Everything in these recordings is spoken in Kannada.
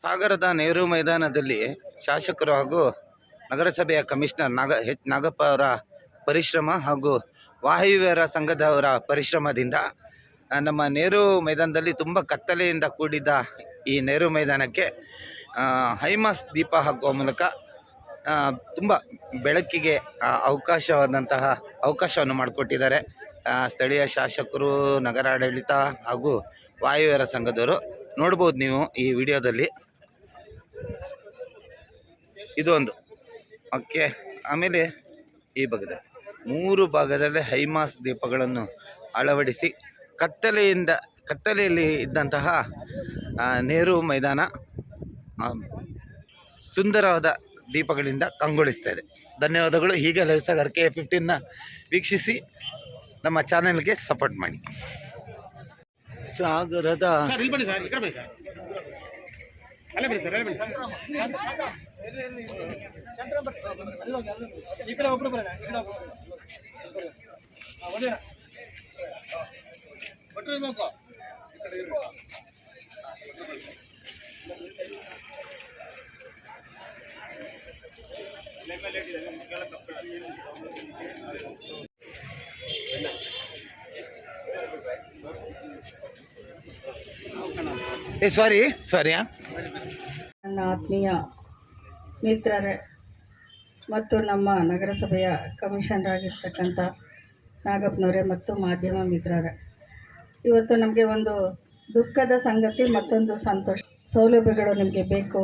ಸಾಗರದ ನೆಹರು ಮೈದಾನದಲ್ಲಿ ಶಾಸಕರು ಹಾಗೂ ನಗರಸಭೆಯ ಕಮಿಷನರ್ ನಾಗಪ್ಪ ಅವರ ಪರಿಶ್ರಮ ಹಾಗೂ ವಾಯುವ್ಯರ ಸಂಘದವರ ಪರಿಶ್ರಮದಿಂದ ನಮ್ಮ ನೆಹರು ಮೈದಾನದಲ್ಲಿ ತುಂಬ ಕತ್ತಲೆಯಿಂದ ಕೂಡಿದ್ದ ಈ ನೆಹರು ಮೈದಾನಕ್ಕೆ ಹೈಮಾಸ್ ದೀಪ ಹಾಕುವ ಮೂಲಕ ತುಂಬ ಬೆಳಕಿಗೆ ಅವಕಾಶವನ್ನು ಮಾಡಿಕೊಟ್ಟಿದ್ದಾರೆ ಸ್ಥಳೀಯ ಶಾಸಕರು, ನಗರಾಡಳಿತ ಹಾಗೂ ವಾಯುವ್ಯರ ಸಂಘದವರು. ನೋಡ್ಬೋದು ನೀವು ಈ ವಿಡಿಯೋದಲ್ಲಿ. ಇದೊಂದು ಓಕೆ. ಆಮೇಲೆ ಈ ಭಾಗದಲ್ಲಿ 3 ಭಾಗದಲ್ಲಿ ಹೈಮಾಸ್ ದೀಪಗಳನ್ನು ಅಳವಡಿಸಿ ಕತ್ತಲೆಯಲ್ಲಿ ಇದ್ದಂತಹ ನೆಹರು ಮೈದಾನ ಸುಂದರವಾದ ದೀಪಗಳಿಂದ ಕಂಗೊಳಿಸ್ತಾ ಇದೆ. ಧನ್ಯವಾದಗಳು. ಹೀಗೆ ಲೈವ್ ಸಾಗರ್ K15ನ ವೀಕ್ಷಿಸಿ ನಮ್ಮ ಚಾನೆಲ್ಗೆ ಸಪೋರ್ಟ್ ಮಾಡಿ. ಸಾಗರದ ಸಾರಿ ನನ್ನ ಆತ್ಮೀಯ ಮಿತ್ರರೇ ಮತ್ತು ನಮ್ಮ ನಗರಸಭೆಯ ಕಮಿಷನರ್ ಆಗಿರ್ತಕ್ಕಂಥ ನಾಗಪ್ಪನವರೇ ಮತ್ತು ಮಾಧ್ಯಮ ಮಿತ್ರರೇ, ಇವತ್ತು ನಮಗೆ ಒಂದು ದುಃಖದ ಸಂಗತಿ, ಮತ್ತೊಂದು ಸಂತೋಷ. ಸೌಲಭ್ಯಗಳು ನಿಮಗೆ ಬೇಕು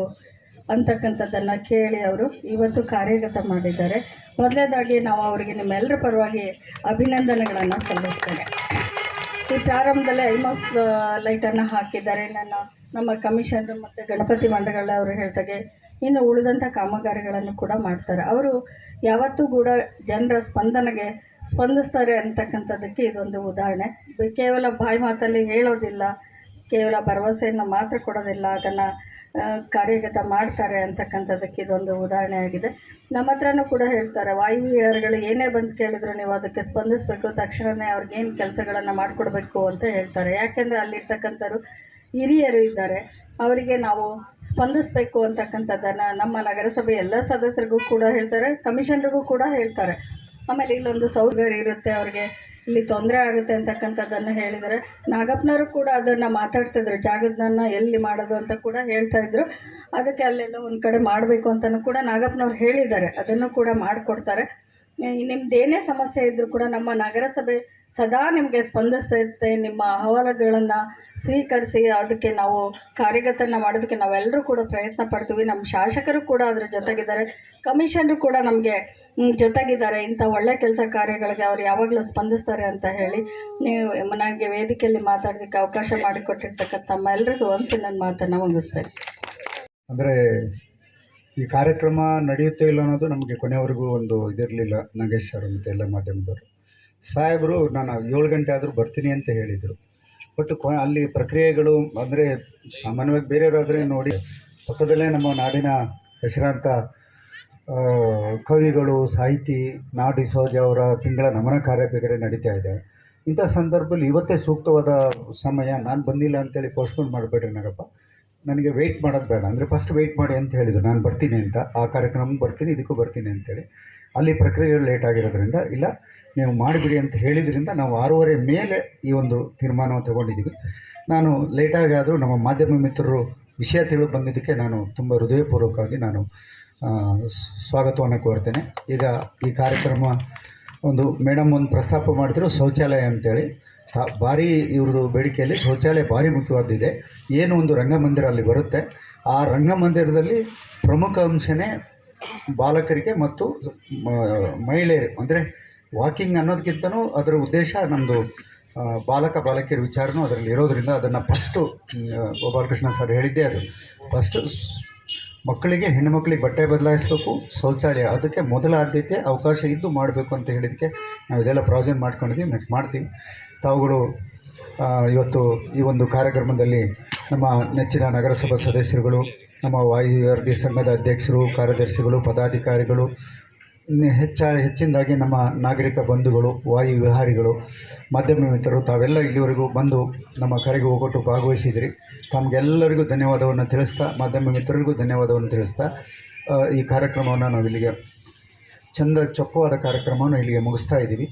ಅಂತಕ್ಕಂಥದ್ದನ್ನು ಕೇಳಿ ಅವರು ಇವತ್ತು ಕಾರ್ಯಗತ ಮಾಡಿದ್ದಾರೆ. ಮೊದಲನೇದಾಗಿ ನಾವು ಅವರಿಗೆ ನಿಮ್ಮೆಲ್ಲರ ಪರವಾಗಿ ಅಭಿನಂದನೆಗಳನ್ನು ಸಲ್ಲಿಸ್ತೇನೆ. ಈ ಪ್ರಾರಂಭದಲ್ಲೇ ಐಮಾಸ್ ಲೈಟನ್ನು ಹಾಕಿದ್ದಾರೆ. ನಮ್ಮ ಕಮಿಷನರ್ ಮತ್ತು ಗಣಪತಿ ಮಂಡಗಳ ಅವರು ಹೇಳ್ದಾಗೆ ಇನ್ನು ಉಳಿದಂಥ ಕಾಮಗಾರಿಗಳನ್ನು ಕೂಡ ಮಾಡ್ತಾರೆ. ಅವರು ಯಾವತ್ತೂ ಕೂಡ ಜನರ ಸ್ಪಂದನೆಗೆ ಸ್ಪಂದಿಸ್ತಾರೆ ಅಂತಕ್ಕಂಥದ್ದಕ್ಕೆ ಇದೊಂದು ಉದಾಹರಣೆ. ಕೇವಲ ಬಾಯಿ ಮಾತಲ್ಲಿ ಹೇಳೋದಿಲ್ಲ, ಕೇವಲ ಭರವಸೆಯನ್ನು ಮಾತ್ರ ಕೊಡೋದಿಲ್ಲ, ಅದನ್ನು ಕಾರ್ಯಗತ ಮಾಡ್ತಾರೆ ಅಂತಕ್ಕಂಥದ್ದಕ್ಕೆ ಇದೊಂದು ಉದಾಹರಣೆ ಆಗಿದೆ. ನಮ್ಮ ಹತ್ರನೂ ಕೂಡ ಹೇಳ್ತಾರೆ, ವಾಯುವಿಹಾರಿಗಳು ಏನೇ ಬಂದು ಕೇಳಿದ್ರು ನೀವು ಅದಕ್ಕೆ ಸ್ಪಂದಿಸಬೇಕು, ತಕ್ಷಣವೇ ಅವ್ರಿಗೇನು ಕೆಲಸಗಳನ್ನು ಮಾಡಿಕೊಡ್ಬೇಕು ಅಂತ ಹೇಳ್ತಾರೆ. ಯಾಕೆಂದರೆ ಅಲ್ಲಿರ್ತಕ್ಕಂಥವ್ರು ಹಿರಿಯರು ಇದ್ದಾರೆ, ಅವರಿಗೆ ನಾವು ಸ್ಪಂದಿಸಬೇಕು ಅಂತಕ್ಕಂಥದ್ದನ್ನು ನಮ್ಮ ನಗರಸಭೆ ಎಲ್ಲ ಸದಸ್ಯರಿಗೂ ಕೂಡ ಹೇಳ್ತಾರೆ, ಕಮಿಷನರಿಗೂ ಕೂಡ ಹೇಳ್ತಾರೆ. ಆಮೇಲೆ ಇಲ್ಲೊಂದು ಸೌಕರ್ಯ ಇರುತ್ತೆ, ಅವರಿಗೆ ಇಲ್ಲಿ ತೊಂದರೆ ಆಗುತ್ತೆ ಅಂತಕ್ಕಂಥದ್ದನ್ನು ಹೇಳಿದರೆ ನಾಗಪ್ಪನವರು ಕೂಡ ಅದನ್ನು ಮಾತಾಡ್ತಿದ್ರು, ಜಾಗದನ್ನು ಎಲ್ಲಿ ಮಾಡೋದು ಅಂತ ಕೂಡ ಹೇಳ್ತಾಯಿದ್ರು. ಅದಕ್ಕೆ ಅಲ್ಲೆಲ್ಲ ಒಂದು ಕಡೆ ಮಾಡಬೇಕು ಅಂತಲೂ ಕೂಡ ನಾಗಪ್ಪನವ್ರು ಹೇಳಿದ್ದಾರೆ, ಅದನ್ನು ಕೂಡ ಮಾಡಿಕೊಡ್ತಾರೆ. ನಿಮ್ಮದೇನೇ ಸಮಸ್ಯೆ ಇದ್ದರೂ ಕೂಡ ನಮ್ಮ ನಗರಸಭೆ ಸದಾ ನಿಮಗೆ ಸ್ಪಂದಿಸುತ್ತೆ. ನಿಮ್ಮ ಅಹವಾಲುಗಳನ್ನು ಸ್ವೀಕರಿಸಿ ಅದಕ್ಕೆ ನಾವು ಕಾರ್ಯಗತನ ಮಾಡೋದಕ್ಕೆ ನಾವೆಲ್ಲರೂ ಕೂಡ ಪ್ರಯತ್ನ ಪಡ್ತೀವಿ. ನಮ್ಮ ಶಾಸಕರು ಕೂಡ ಅದ್ರ ಜೊತೆಗಿದ್ದಾರೆ, ಕಮಿಷನರು ಕೂಡ ನಮಗೆ ಜೊತೆಗಿದ್ದಾರೆ. ಇಂಥ ಒಳ್ಳೆಯ ಕೆಲಸ ಕಾರ್ಯಗಳಿಗೆ ಅವ್ರು ಯಾವಾಗಲೂ ಸ್ಪಂದಿಸ್ತಾರೆ ಅಂತ ಹೇಳಿ ನೀವು ನನಗೆ ವೇದಿಕೆಯಲ್ಲಿ ಮಾತಾಡೋದಕ್ಕೆ ಅವಕಾಶ ಮಾಡಿಕೊಟ್ಟಿರ್ತಕ್ಕಂಥ ತಮ್ಮ ಎಲ್ರಿಗೂ ಒಂದ್ಸಿ ನನ್ನ ಮಾತನ್ನು ಮುಗಿಸ್ತೇನೆ. ಅಂದರೆ ಈ ಕಾರ್ಯಕ್ರಮ ನಡೆಯುತ್ತೋ ಇಲ್ಲ ಅನ್ನೋದು ನಮಗೆ ಕೊನೆಯವರೆಗೂ ಒಂದು ಇದಿರಲಿಲ್ಲ. ನಾಗೇಶ್ ಅವರು ಮತ್ತು ಎಲ್ಲ ಮಾಧ್ಯಮದವರು ಸಾಹೇಬರು ನಾನು 7 ಗಂಟೆ ಆದರೂ ಬರ್ತೀನಿ ಅಂತ ಹೇಳಿದರು. ಬಟ್ ಅಲ್ಲಿ ಪ್ರಕ್ರಿಯೆಗಳು ಅಂದರೆ ಸಾಮಾನ್ಯವಾಗಿ ಬೇರೆಯವರಾದರೆ ನೋಡಿ, ಪಕ್ಕದಲ್ಲೇ ನಮ್ಮ ನಾಡಿನ ಹೆಸರಾಂತ ಕವಿಗಳು, ಸಾಹಿತಿ ನಾಡಿಸೋಜ ಅವರ ತಿಂಗಳ ನಮನ ಕಾರ್ಯ ಬೇರೆ ನಡೀತಾ ಇದೆ. ಇಂಥ ಸಂದರ್ಭದಲ್ಲಿ ಇವತ್ತೇ ಸೂಕ್ತವಾದ ಸಮಯ. ನಾನು ಬಂದಿಲ್ಲ ಅಂತೇಳಿ ಪೋಸ್ಟ್ಪೋನ್ ಮಾಡಬೇಡ್ರಿ ನಾಗಪ್ಪ, ನನಗೆ ವೆಯ್ಟ್ ಮಾಡೋದು ಬೇಡ, ಅಂದರೆ ಫಸ್ಟ್ ವೆಯ್ಟ್ ಮಾಡಿ ಅಂತ ಹೇಳಿದರು. ನಾನು ಬರ್ತೀನಿ ಅಂತ, ಆ ಕಾರ್ಯಕ್ರಮಕ್ಕೆ ಬರ್ತೀನಿ, ಇದಕ್ಕೂ ಬರ್ತೀನಿ ಅಂತೇಳಿ. ಅಲ್ಲಿ ಪ್ರಕ್ರಿಯೆಗಳು ಲೇಟ್ ಆಗಿರೋದ್ರಿಂದ ಇಲ್ಲ ನೀವು ಮಾಡಿಬಿಡಿ ಅಂತ ಹೇಳಿದ್ರಿಂದ ನಾವು 6:30 ಮೇಲೆ ಈ ಒಂದು ತೀರ್ಮಾನವನ್ನು ತಗೊಂಡಿದ್ದೀವಿ. ನಾನು ಲೇಟಾಗಿ ಆದರೂ ನಮ್ಮ ಮಾಧ್ಯಮ ಮಿತ್ರರು ವಿಷಯ ತಿಳಿದು ಬಂದಿದ್ದಕ್ಕೆ ನಾನು ತುಂಬ ಹೃದಯಪೂರ್ವಕವಾಗಿ ನಾನು ಸ್ವಾಗತವನ್ನು ಕೋರ್ತೇನೆ. ಈಗ ಈ ಕಾರ್ಯಕ್ರಮ ಒಂದು ಮೇಡಮ್ ಒಂದು ಪ್ರಸ್ತಾಪ ಮಾಡಿದ್ರು, ಶೌಚಾಲಯ ಅಂತೇಳಿ. ಭಾರಿ ಇವ್ರದ್ದು ಬೇಡಿಕೆಯಲ್ಲಿ ಶೌಚಾಲಯ ಭಾರಿ ಮುಖ್ಯವಾದಿದೆ. ಏನು ಒಂದು ರಂಗಮಂದಿರ ಅಲ್ಲಿ ಬರುತ್ತೆ, ಆ ರಂಗಮಂದಿರದಲ್ಲಿ ಪ್ರಮುಖ ಅಂಶನೇ ಬಾಲಕರಿಗೆ ಮತ್ತು ಮಹಿಳೆಯರು, ಅಂದರೆ ವಾಕಿಂಗ್ ಅನ್ನೋದಕ್ಕಿಂತನೂ ಅದರ ಉದ್ದೇಶ ನಮ್ಮದು ಬಾಲಕಿಯರ ವಿಚಾರನೂ ಅದರಲ್ಲಿ ಇರೋದರಿಂದ ಅದನ್ನು ಫಸ್ಟು ಗೋಪಾಲಕೃಷ್ಣ ಸರ್ ಹೇಳಿದ್ದೇ ಅದು. ಫಸ್ಟು ಮಕ್ಕಳಿಗೆ, ಹೆಣ್ಣುಮಕ್ಕಳಿಗೆ ಬಟ್ಟೆ ಬದಲಾಯಿಸಬೇಕು, ಶೌಚಾಲಯ ಅದಕ್ಕೆ ಮೊದಲ ಆದ್ಯತೆ ಅವಕಾಶ ಇದ್ದು ಮಾಡಬೇಕು ಅಂತ ಹೇಳಿದ್ದಕ್ಕೆ ನಾವು ಇದೆಲ್ಲ ಪ್ರಾವಿಷನ್ ಮಾಡ್ಕೊಂಡಿದ್ದೀವಿ, ನೆಕ್ಸ್ಟ್ ಮಾಡ್ತೀವಿ. ತಾವುಗಳು ಇವತ್ತು ಈ ಒಂದು ಕಾರ್ಯಕ್ರಮದಲ್ಲಿ ನಮ್ಮ ನೆಚ್ಚಿನ ನಗರಸಭಾ ಸದಸ್ಯರುಗಳು, ನಮ್ಮ ವಾಯುವ್ಯ ಸಂಘದ ಅಧ್ಯಕ್ಷರು, ಕಾರ್ಯದರ್ಶಿಗಳು, ಪದಾಧಿಕಾರಿಗಳು, ಹೆಚ್ಚಿನದಾಗಿ ನಮ್ಮ ನಾಗರಿಕ ಬಂಧುಗಳು, ವಾಯು ವಿಹಾರಿಗಳು, ಮಾಧ್ಯಮ ಮಿತ್ರರು ತಾವೆಲ್ಲ ಇಲ್ಲಿವರೆಗೂ ಬಂದು ನಮ್ಮ ಕರೆಗೆ ಹೋಗೊಟ್ಟು ಭಾಗವಹಿಸಿದಿರಿ. ತಮಗೆಲ್ಲರಿಗೂ ಧನ್ಯವಾದವನ್ನು ತಿಳಿಸ್ತಾ, ಮಾಧ್ಯಮ ಮಿತ್ರರಿಗೂ ಧನ್ಯವಾದವನ್ನು ತಿಳಿಸ್ತಾ ಈ ಕಾರ್ಯಕ್ರಮವನ್ನು ನಾವು ಇಲ್ಲಿಗೆ ಚೊಕ್ಕವಾದ ಕಾರ್ಯಕ್ರಮವನ್ನು ಇಲ್ಲಿಗೆ ಮುಗಿಸ್ತಾ ಇದ್ದೀವಿ.